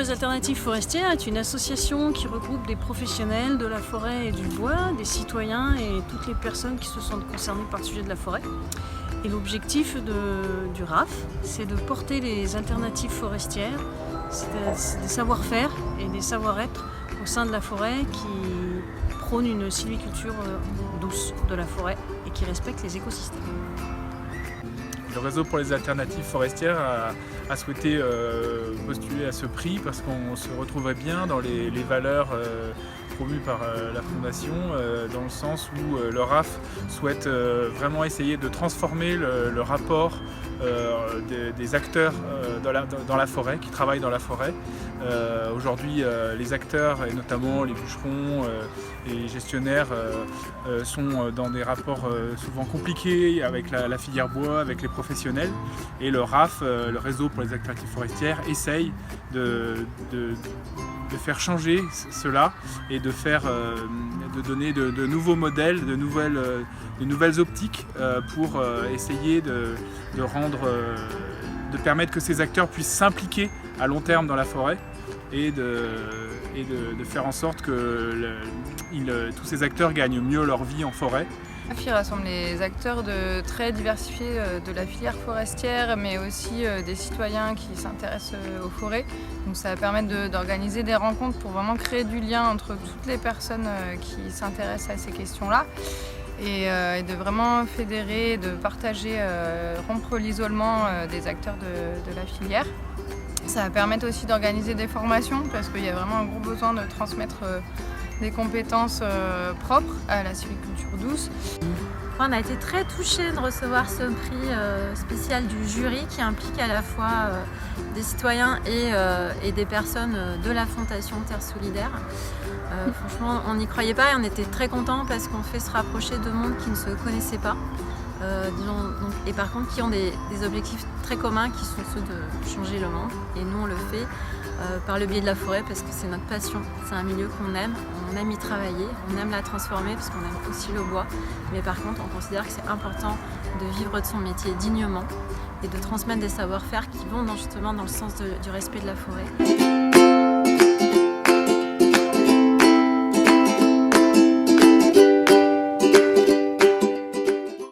pour les alternatives forestières est une association qui regroupe des professionnels de la forêt et du bois, des citoyens et toutes les personnes qui se sentent concernées par le sujet de la forêt. Et l'objectif du RAF, c'est de porter les alternatives forestières, c'est des savoir-faire et des savoir-être au sein de la forêt qui prônent une sylviculture douce de la forêt et qui respecte les écosystèmes. Le réseau pour les alternatives forestières a souhaité postuler à ce prix parce qu'on se retrouverait bien dans les valeurs promues par la Fondation, dans le sens où le RAF souhaite vraiment essayer de transformer le rapport des acteurs dans la forêt, qui travaillent dans la forêt. Aujourd'hui, les acteurs, et notamment les bûcherons et les gestionnaires, sont dans des rapports souvent compliqués avec la filière bois, avec les professionnels. Et le RAF, le réseau pour les alternatives forestières, essaye de faire changer cela et de donner de nouveaux modèles, de nouvelles optiques pour essayer de permettre que ces acteurs puissent s'impliquer à long terme dans la forêt et de faire en sorte que tous ces acteurs gagnent mieux leur vie en forêt. FI rassemble les acteurs très diversifiés de la filière forestière, mais aussi des citoyens qui s'intéressent aux forêts. Donc ça va permettre d'organiser des rencontres pour vraiment créer du lien entre toutes les personnes qui s'intéressent à ces questions-là. Et de vraiment fédérer, de partager, rompre l'isolement des acteurs de la filière. Ça va permettre aussi d'organiser des formations parce qu'il y a vraiment un gros besoin de transmettre des compétences propres à la sylviculture douce. On a été très touchés de recevoir ce prix spécial du jury qui implique à la fois des citoyens et des personnes de la Fondation Terre Solidaire. Franchement, on n'y croyait pas et on était très contents parce qu'on fait se rapprocher de mondes qui ne se connaissaient pas. Et par contre qui ont des objectifs très communs qui sont ceux de changer le monde. Et nous on le fait par le biais de la forêt parce que c'est notre passion. C'est un milieu qu'on aime, on aime y travailler, on aime la transformer parce qu'on aime aussi le bois. Mais par contre on considère que c'est important de vivre de son métier dignement et de transmettre des savoir-faire qui vont justement dans le sens du respect de la forêt.